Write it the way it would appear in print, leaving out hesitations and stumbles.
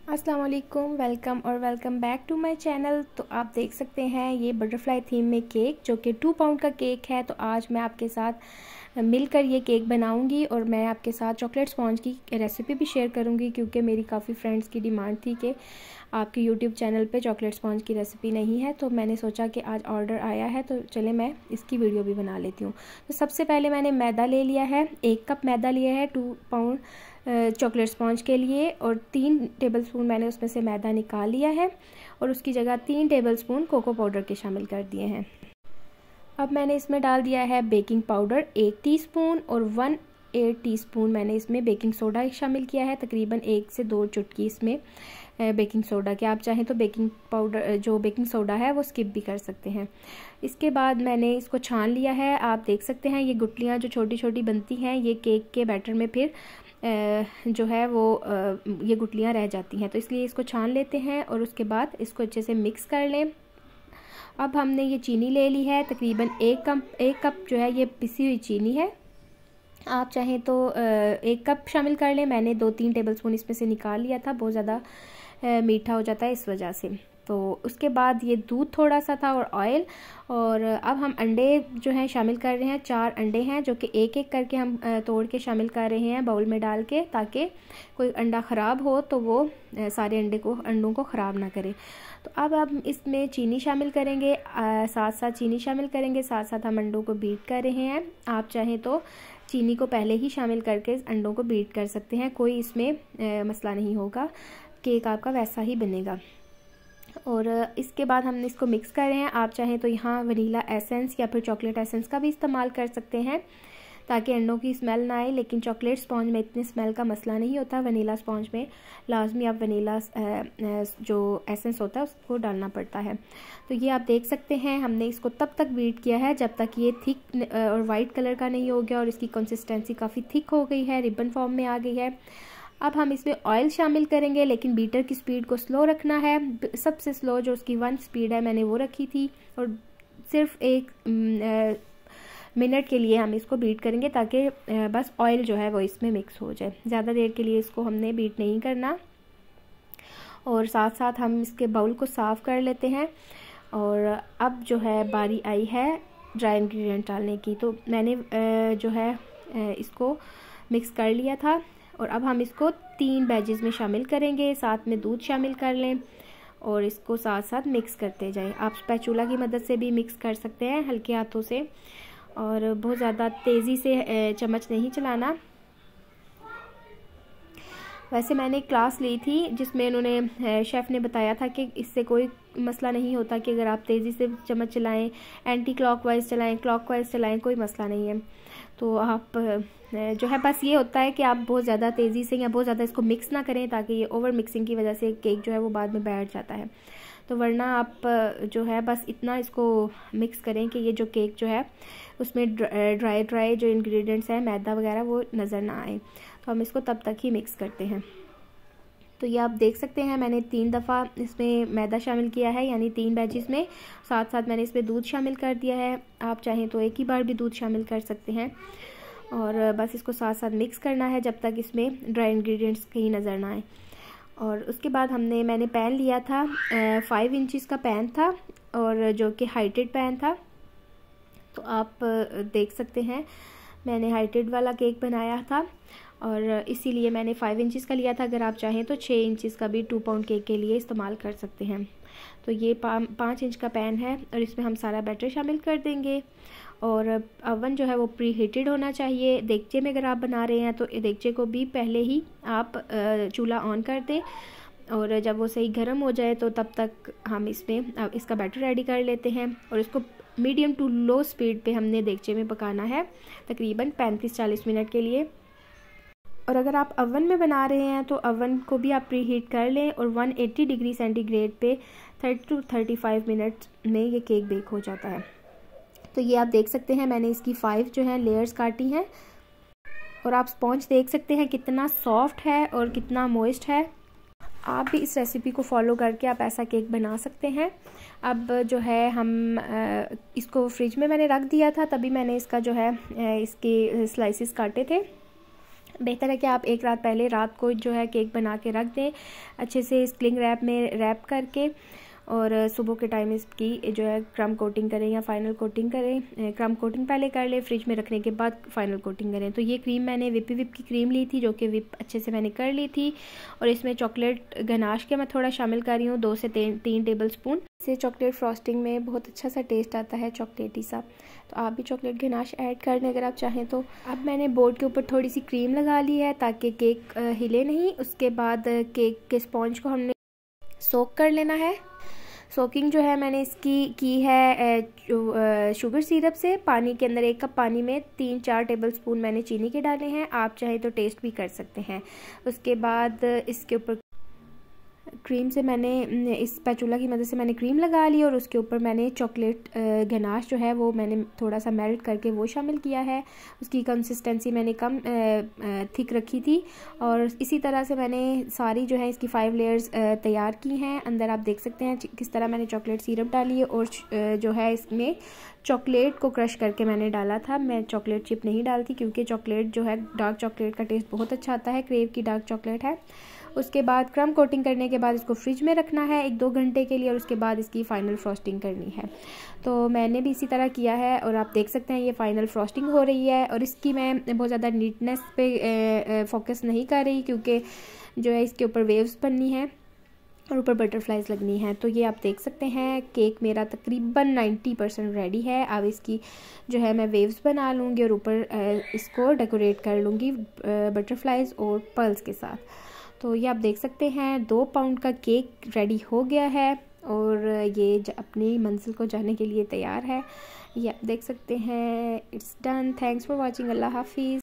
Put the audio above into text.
अस्सलाम वालेकुम, welcome back to my channel. तो आप देख सकते हैं ये बटरफ्लाई थीम में केक जो कि 2 पाउंड का केक है। तो आज मैं आपके साथ मिलकर ये केक बनाऊंगी और मैं आपके साथ चॉकलेट स्पॉन्ज की रेसिपी भी शेयर करूंगी, क्योंकि मेरी काफ़ी फ्रेंड्स की डिमांड थी कि आपके यूट्यूब चैनल पे चॉकलेट स्पॉन्ज की रेसिपी नहीं है। तो मैंने सोचा कि आज ऑर्डर आया है तो चले मैं इसकी वीडियो भी बना लेती हूँ। तो सबसे पहले मैंने मैदा ले लिया है, 1 कप मैदा लिया है 2 पाउंड चॉकलेट स्पॉन्ज के लिए, और 3 टेबलस्पून मैंने उसमें से मैदा निकाल लिया है और उसकी जगह 3 टेबलस्पून कोको पाउडर के शामिल कर दिए हैं। अब मैंने इसमें डाल दिया है बेकिंग पाउडर 1 टीस्पून और 1/8 टीस्पून मैंने इसमें बेकिंग सोडा शामिल किया है। तकरीबन 1 से 2 चुटकी इसमें बेकिंग सोडा के, आप चाहें तो बेकिंग पाउडर जो बेकिंग सोडा है वो स्किप भी कर सकते हैं। इसके बाद मैंने इसको छान लिया है। आप देख सकते हैं ये गुठलियाँ जो छोटी छोटी बनती हैं, ये केक के बैटर में फिर जो है वो ये गुठलियाँ रह जाती हैं, तो इसलिए इसको छान लेते हैं और उसके बाद इसको अच्छे से मिक्स कर लें। अब हमने ये चीनी ले ली है, तकरीबन 1 कप जो है ये पिसी हुई चीनी है। आप चाहें तो 1 कप शामिल कर लें। मैंने 2-3 टेबलस्पून इसमें से निकाल लिया था, बहुत ज़्यादा मीठा हो जाता है इस वजह से। तो उसके बाद ये दूध थोड़ा सा था और ऑयल, और अब हम अंडे जो हैं शामिल कर रहे हैं। 4 अंडे हैं जो कि एक एक करके हम तोड़ के शामिल कर रहे हैं बाउल में डाल के, ताकि कोई अंडा ख़राब हो तो वो सारे अंडों को ख़राब ना करे। तो अब हम इसमें चीनी शामिल करेंगे, साथ साथ चीनी शामिल करेंगे, साथ साथ हम अंडों को बीट कर रहे हैं। आप चाहें तो चीनी को पहले ही शामिल करके अंडों को बीट कर सकते हैं, कोई इसमें मसला नहीं होगा, केक आपका वैसा ही बनेगा। और इसके बाद हमने इसको मिक्स कर रहे हैं। आप चाहें तो यहाँ वनीला एसेंस या फिर चॉकलेट एसेंस का भी इस्तेमाल कर सकते हैं ताकि अंडों की स्मेल ना आए, लेकिन चॉकलेट स्पॉन्ज में इतनी स्मेल का मसला नहीं होता। वनीला स्पॉन्ज में लाजमी आप वनीला जो एसेंस होता है उसको डालना पड़ता है। तो ये आप देख सकते हैं हमने इसको तब तक बीट किया है जब तक ये थिक और वाइट कलर का नहीं हो गया और इसकी कंसिस्टेंसी काफ़ी थिक हो गई है, रिबन फॉर्म में आ गई है। अब हम इसमें ऑयल शामिल करेंगे, लेकिन बीटर की स्पीड को स्लो रखना है। सबसे स्लो जो उसकी 1 स्पीड है मैंने वो रखी थी, और सिर्फ 1 मिनट के लिए हम इसको बीट करेंगे ताकि बस ऑयल जो है वो इसमें मिक्स हो जाए। ज़्यादा देर के लिए इसको हमने बीट नहीं करना। और साथ साथ हम इसके बाउल को साफ़ कर लेते हैं। और अब जो है बारी आई है ड्राई इंग्रेडिएंट डालने की। तो मैंने जो है इसको मिक्स कर लिया था, और अब हम इसको 3 बैचेस में शामिल करेंगे। साथ में दूध शामिल कर लें और इसको साथ साथ मिक्स करते जाएं। आप स्पैचुला की मदद से भी मिक्स कर सकते हैं, हल्के हाथों से, और बहुत ज़्यादा तेज़ी से चम्मच नहीं चलाना। वैसे मैंने एक क्लास ली थी जिसमें उन्होंने शेफ़ ने बताया था कि इससे कोई मसला नहीं होता कि अगर आप तेज़ी से चम्मच चलाएं, एंटी क्लॉकवाइज चलाएं, क्लॉकवाइज चलाएं, कोई मसला नहीं है। तो आप जो है बस ये होता है कि आप बहुत ज़्यादा तेज़ी से या बहुत ज़्यादा इसको मिक्स ना करें, ताकि ये ओवर मिक्सिंग की वजह से केक जो है वो बाद में बैठ जाता है। तो वरना आप जो है बस इतना इसको मिक्स करें कि ये जो केक जो है उसमें ड्राई जो इंग्रेडिएंट्स हैं, मैदा वगैरह, वो नज़र ना आए। तो हम इसको तब तक ही मिक्स करते हैं। तो ये आप देख सकते हैं मैंने 3 दफ़ा इसमें मैदा शामिल किया है, यानी 3 बैचेस में। साथ साथ मैंने इसमें दूध शामिल कर दिया है। आप चाहें तो एक ही बार भी दूध शामिल कर सकते हैं, और बस इसको साथ साथ मिक्स करना है जब तक इसमें ड्राई इंग्रेडिएंट्स कहीं नज़र ना आए। और उसके बाद मैंने पैन लिया था, 5 इंचज़ का पैन था, और जो कि हाइटेड पैन था। तो आप देख सकते हैं मैंने हाइटेड वाला केक बनाया था, और इसीलिए मैंने 5 इंचज़ का लिया था। अगर आप चाहें तो 6 इंचज़ का भी 2 पाउंड केक के लिए इस्तेमाल कर सकते हैं। तो ये 5 इंच का पैन है, और इसमें हम सारा बैटर शामिल कर देंगे। और अवन जो है वो प्री हीटेड होना चाहिए। देगचे में अगर आप बना रहे हैं तो देगचे को भी पहले ही आप चूल्हा ऑन कर दें, और जब वो सही गर्म हो जाए तो तब तक हम इसमें इसका बैटर रेडी कर लेते हैं। और इसको मीडियम टू लो स्पीड पे हमने देगचे में पकाना है तकरीबन 35-40 मिनट के लिए। और अगर आप अवन में बना रहे हैं तो अवन को भी आप प्री हीट कर लें, और 180 डिग्री सेंटीग्रेड पे 30 to 35 मिनट में ये केक बेक हो जाता है। तो ये आप देख सकते हैं मैंने इसकी 5 जो है लेयर्स काटी हैं, और आप स्पॉन्ज देख सकते हैं कितना सॉफ्ट है और कितना मॉइस्ट है। आप भी इस रेसिपी को फॉलो करके आप ऐसा केक बना सकते हैं। अब जो है हम इसको फ्रिज में मैंने रख दिया था, तभी मैंने इसका जो है इसके स्लाइसेस काटे थे। बेहतर है कि आप एक रात पहले रात को जो है केक बना के रख दें अच्छे से क्लिंग रैप में रैप करके, और सुबह के टाइम इसकी जो है क्रम कोटिंग करें या फाइनल कोटिंग करें। क्रम कोटिंग पहले कर लें, फ्रिज में रखने के बाद फाइनल कोटिंग करें। तो ये क्रीम मैंने विप की क्रीम ली थी, जो कि विप अच्छे से मैंने कर ली थी, और इसमें चॉकलेट गनाश के मैं थोड़ा शामिल कर रही हूँ, 2 से 3 टेबल स्पून। इससे चॉकलेट फ्रॉस्टिंग में बहुत अच्छा सा टेस्ट आता है, चॉकलेटी सा। तो आप भी चॉकलेट गनाश ऐड कर लें अगर आप चाहें तो। अब मैंने बोर्ड के ऊपर थोड़ी सी क्रीम लगा ली है ताकि केक हिले नहीं। उसके बाद केक के स्पॉन्ज को हमने सोक कर लेना है। सोकिंग जो है मैंने इसकी की है शुगर सिरप से। पानी के अंदर 1 कप पानी में 3-4 टेबल स्पून मैंने चीनी के डाले हैं, आप चाहें तो टेस्ट भी कर सकते हैं। उसके बाद इसके ऊपर क्रीम से मैंने इस स्पैचुला की मदद से मैंने क्रीम लगा ली, और उसके ऊपर मैंने चॉकलेट गनाश जो है वो मैंने थोड़ा सा मेल्ट करके वो शामिल किया है। उसकी कंसिस्टेंसी मैंने कम थिक रखी थी, और इसी तरह से मैंने सारी जो है इसकी 5 लेयर्स तैयार की हैं। अंदर आप देख सकते हैं किस तरह मैंने चॉकलेट सिरप डाली है, और जो है इसमें चॉकलेट को क्रश करके मैंने डाला था। मैं चॉकलेट चिप नहीं डालती क्योंकि चॉकलेट जो है डार्क चॉकलेट का टेस्ट बहुत अच्छा आता है, क्रेव की डार्क चॉकलेट है। उसके बाद क्रम कोटिंग करने के बाद इसको फ्रिज में रखना है 1-2 घंटे के लिए, और उसके बाद इसकी फ़ाइनल फ्रॉस्टिंग करनी है। तो मैंने भी इसी तरह किया है, और आप देख सकते हैं ये फ़ाइनल फ्रॉस्टिंग हो रही है। और इसकी मैं बहुत ज़्यादा नीटनेस पे फोकस नहीं कर रही, क्योंकि जो है इसके ऊपर वेव्स बननी है और ऊपर बटरफ्लाइज लगनी है। तो ये आप देख सकते हैं केक मेरा तकरीबन 90% रेडी है। अब इसकी जो है मैं वेव्स बना लूँगी और ऊपर इसको डेकोरेट कर लूँगी बटरफ्लाइज और पर्ल्स के साथ। तो ये आप देख सकते हैं 2 पाउंड का केक रेडी हो गया है, और ये अपनी मंजिल को जाने के लिए तैयार है। ये आप देख सकते हैं। It's done. Thanks for watching. अल्लाह हाफिज़।